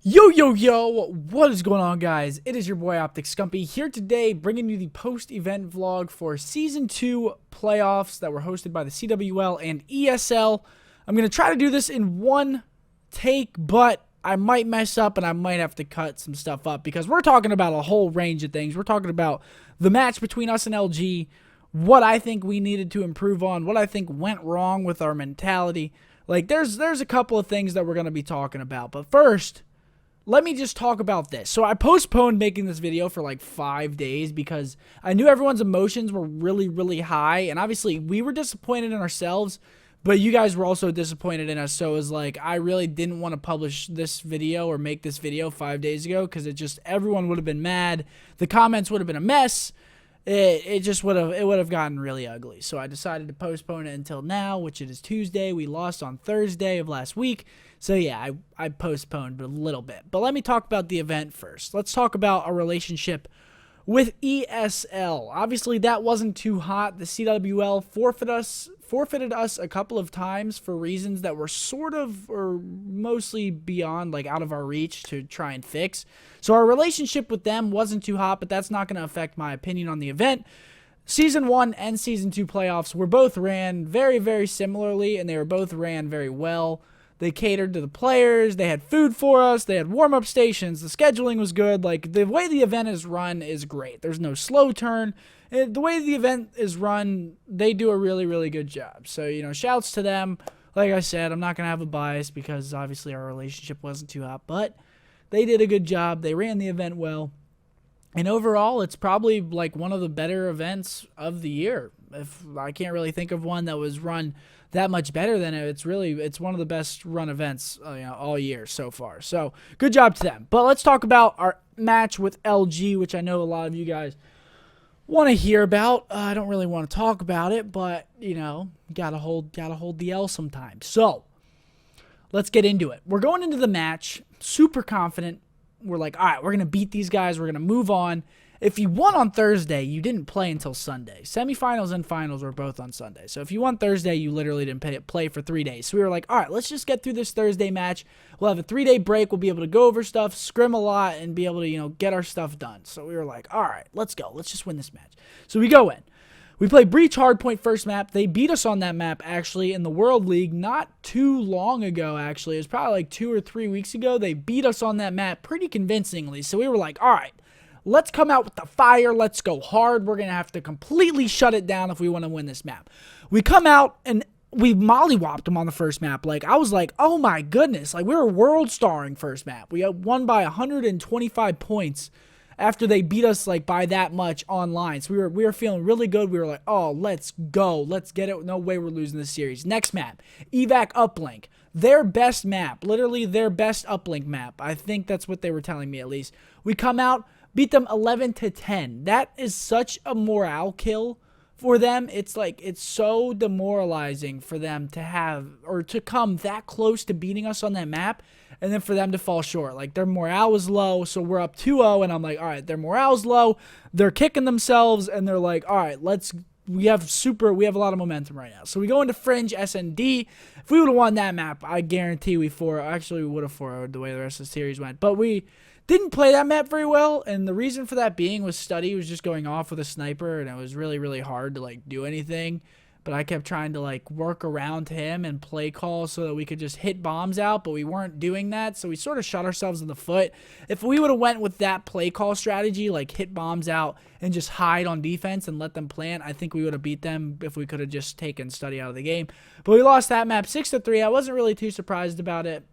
Yo, what is going on, guys? It is your boy Optic Scumpy here today, bringing you the post-event vlog for Season 2 playoffs that were hosted by the CWL and ESL. I'm going to try to do this in one take, but I might mess up and I might have to cut some stuff up because we're talking about a whole range of things. We're talking about the match between us and LG, what I think we needed to improve on, what I think went wrong with our mentality. Like, there's a couple of things that we're going to be talking about, but first, let me just talk about this. So I postponed making this video for like 5 days because I knew everyone's emotions were really high. And obviously we were disappointed in ourselves, but you guys were also disappointed in us. So it was like, I really didn't want to publish this video or make this video 5 days ago because everyone would have been mad. The comments would have been a mess. It would have gotten really ugly. So I decided to postpone it until now, which it is Tuesday. We lost on Thursday of last week. So yeah, I postponed a little bit. But let me talk about the event first. Let's talk about our relationship with ESL. Obviously, that wasn't too hot. The CWL forfeited us a couple of times for reasons that were sort of or mostly beyond, like, out of our reach to try and fix. So our relationship with them wasn't too hot, but that's not going to affect my opinion on the event. Season 1 and Season 2 playoffs were both ran very similarly, and they were both ran very well. They catered to the players. They had food for us. They had warm-up stations. The scheduling was good. Like, the way the event is run is great. There's no slow turn. The way the event is run, they do a really good job. So, you know, shouts to them. Like I said, I'm not going to have a bias because obviously our relationship wasn't too hot, but they did a good job. They ran the event well. And overall, it's probably like one of the better events of the year. If I can't really think of one that was run that much better than it. It's one of the best run events all year so far. So good job to them. But let's talk about our match with LG, which I know a lot of you guys want to hear about. I don't really want to talk about it, but you know, gotta hold the L sometimes. So let's get into it. We're going into the match super confident. We're like, all right, we're going to beat these guys. We're going to move on. If you won on Thursday, you didn't play until Sunday. Semifinals and finals were both on Sunday. So if you won Thursday, you literally didn't play for 3 days. So we were like, all right, let's just get through this Thursday match. We'll have a 3-day break. We'll be able to go over stuff, scrim a lot, and be able to, get our stuff done. So we were like, all right, let's go. Let's just win this match. So we go in. We play Breach Hardpoint first map. They beat us on that map, actually, in the World League not too long ago, actually. It was probably like 2 or 3 weeks ago. They beat us on that map pretty convincingly. So we were like, all right, let's come out with the fire. Let's go hard. We're going to have to completely shut it down if we want to win this map. We come out and we mollywopped them on the first map. Like, I was like, oh my goodness. Like, we were world starring first map. We won by 125 points after they beat us like by that much online. So we were feeling really good. We were like, oh, let's go. Let's get it. No way we're losing this series. Next map, Evac Uplink. Their best map. Literally their best uplink map. I think that's what they were telling me, at least. We come out, beat them 11-10. That is such a morale kill for them. It's like, it's so demoralizing for them to have, or to come that close to beating us on that map, and then for them to fall short. Like, their morale was low, so we're up 2-0, and I'm like, all right, their morale's low, they're kicking themselves, and they're like, all right, we have a lot of momentum right now. So we go into Fringe SND. If we would have won that map, I guarantee we would have 4-0'd the way the rest of the series went. But we didn't play that map very well, and the reason for that being was Study was just going off with a sniper, and it was really hard to like do anything. But I kept trying to like work around him and play calls so that we could just hit bombs out, but we weren't doing that, so we sort of shot ourselves in the foot. If we would have went with that play call strategy, like hit bombs out and just hide on defense and let them plant, I think we would have beat them if we could have just taken Study out of the game. But we lost that map 6-3. I wasn't really too surprised about it.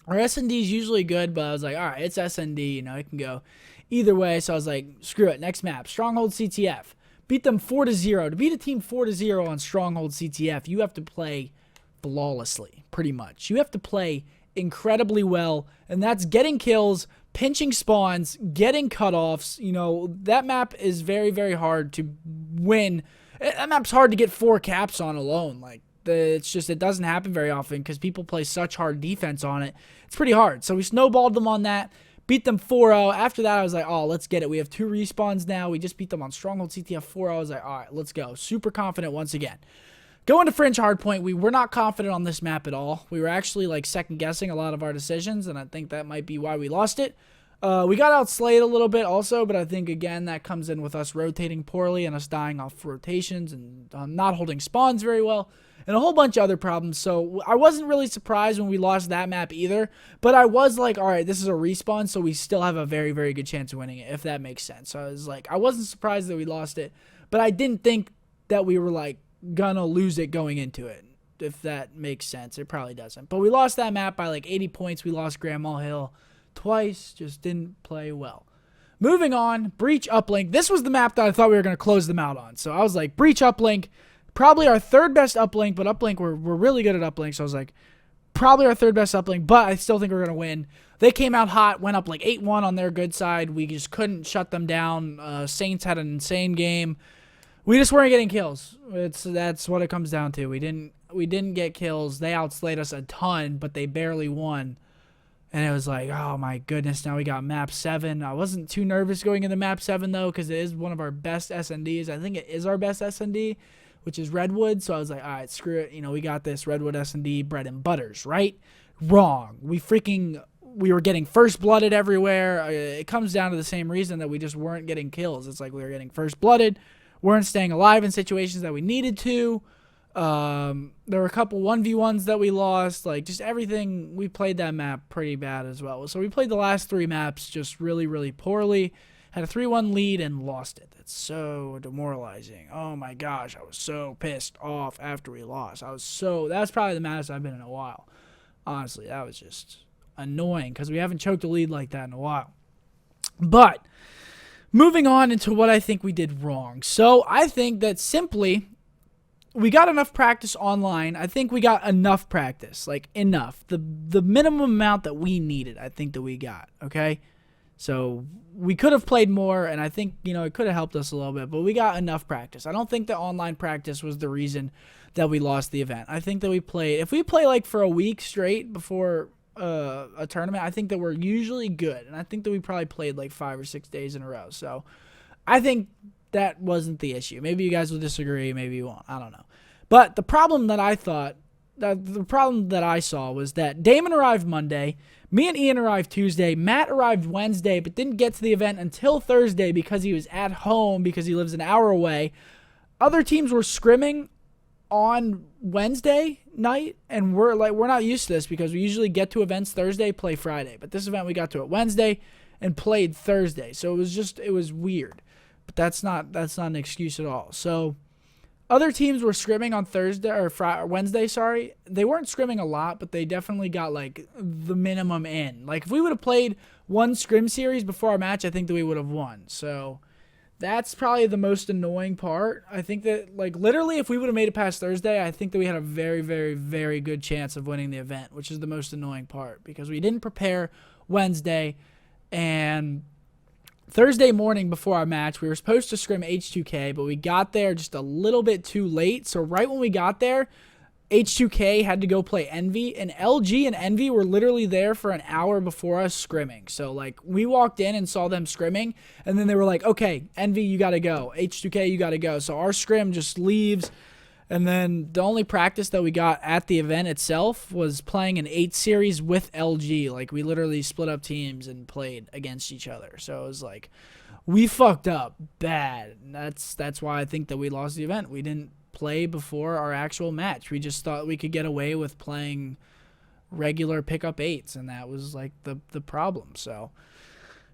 Our S&D is usually good, but I was like, all right, it's S&D, it can go either way. So I was like, screw it, next map, Stronghold CTF. Beat them 4-0. To beat a team 4-0 on Stronghold CTF, you have to play flawlessly, pretty much. You have to play incredibly well, and that's getting kills, pinching spawns, getting cutoffs. That map is very hard to win. That map's hard to get 4 caps on alone. Like, it's just, it doesn't happen very often because people play such hard defense on it. It's pretty hard. So we snowballed them on that. Beat them 4-0. After that, I was like, oh, let's get it. We have 2 respawns now. We just beat them on Stronghold CTF 4-0. I was like, all right, let's go. Super confident once again. Going to Fringe Hardpoint, we were not confident on this map at all. We were actually like second guessing a lot of our decisions, and I think that might be why we lost it. We got outslayed a little bit also, but I think, again, that comes in with us rotating poorly and us dying off rotations and not holding spawns very well and a whole bunch of other problems. So I wasn't really surprised when we lost that map either, but I was like, all right, this is a respawn, so we still have a very, very good chance of winning it, if that makes sense. So I was like, I wasn't surprised that we lost it, but I didn't think that we were like gonna lose it going into it, if that makes sense. It probably doesn't. But we lost that map by like 80 points. We lost Grandma Hill twice, just didn't play well. Moving on, Breach Uplink. This was the map that I thought we were going to close them out on. So I was like, Breach Uplink, probably our third best uplink, but uplink, we're really good at uplink. So I was like, probably our third best uplink, but I still think we're going to win. They came out hot, went up like 8-1 on their good side. We just couldn't shut them down. Saints had an insane game. We just weren't getting kills. That's what it comes down to. We didn't get kills. They outslayed us a ton, but they barely won. And it was like, oh my goodness, now we got map 7. I wasn't too nervous going into map 7 though, because it is one of our best SNDs. I think it is our best SND, which is Redwood. So I was like, all right, screw it. You know, we got this Redwood SND, bread and butters, right? Wrong. We were getting first blooded everywhere. It comes down to the same reason that we just weren't getting kills. It's like we were getting first blooded, weren't staying alive in situations that we needed to. There were a couple 1v1s that we lost. Like, just everything. We played that map pretty bad as well. So we played the last 3 maps just really, really poorly. Had a 3-1 lead and lost it. That's so demoralizing. Oh my gosh, I was so pissed off after we lost. That was probably the maddest I've been in a while. Honestly, that was just annoying because we haven't choked a lead like that in a while. But moving on into what I think we did wrong. So I think that simply we got enough practice online. I think we got enough practice, like enough. The minimum amount that we needed, I think that we got, okay? So we could have played more, and I think, you know, it could have helped us a little bit, but we got enough practice. I don't think that online practice was the reason that we lost the event. I think that if we play like for a week straight before a tournament, I think that we're usually good, and I think that we probably played like 5 or 6 days in a row. So I think that wasn't the issue. Maybe you guys will disagree, maybe you won't. I don't know. But the problem that I saw was that Damon arrived Monday, me and Ian arrived Tuesday, Matt arrived Wednesday, but didn't get to the event until Thursday because he was at home because he lives an hour away. Other teams were scrimming on Wednesday night, and we're not used to this because we usually get to events Thursday, play Friday. But this event we got to it Wednesday and played Thursday. So it was weird. But that's not an excuse at all. So other teams were scrimming on Thursday or Wednesday, sorry. They weren't scrimming a lot, but they definitely got like the minimum in. Like if we would have played one scrim series before our match, I think that we would have won. So that's probably the most annoying part. I think that like literally if we would have made it past Thursday, I think that we had a very, very, very good chance of winning the event, which is the most annoying part because we didn't prepare Wednesday. And Thursday morning before our match, we were supposed to scrim H2K, but we got there just a little bit too late. So right when we got there, H2K had to go play Envy, and LG and Envy were literally there for an hour before us scrimming. So like we walked in and saw them scrimming, and then they were like, okay, Envy, you got to go. H2K, you got to go. So our scrim just leaves. And then the only practice that we got at the event itself was playing an 8 series with LG. Like, we literally split up teams and played against each other. So it was like, we fucked up bad. And that's why I think that we lost the event. We didn't play before our actual match. We just thought we could get away with playing regular pickup 8s, and that was like the problem. So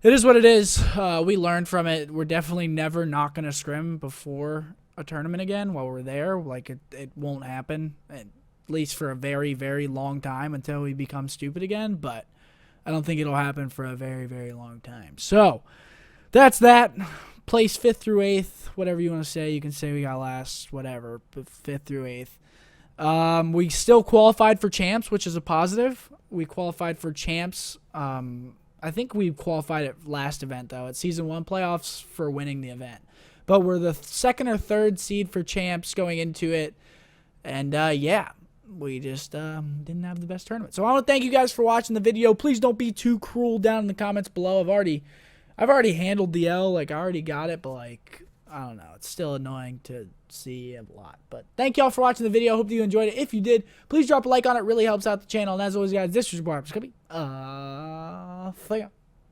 it is what it is. We learned from it. We're definitely never not going to scrim before a tournament again while we're there. Like it won't happen, at least for a very, very long time until we become stupid again, but I don't think it'll happen for a very, very long time. So that's that. Place 5th through 8th, whatever you want to say. You can say we got last, whatever, but 5th through 8th. We still qualified for champs, which is a positive. We qualified for champs. I think we qualified at last event, though, at Season 1 playoffs for winning the event. But we're the 2nd or 3rd seed for champs going into it. And, yeah, we just didn't have the best tournament. So I want to thank you guys for watching the video. Please don't be too cruel down in the comments below. I've already handled the L. Like, I already got it. But, like, I don't know. It's still annoying to see a lot. But thank y'all for watching the video. Hope you enjoyed it. If you did, please drop a like on it. It really helps out the channel. And as always, guys, this was your boy, Scump. See ya.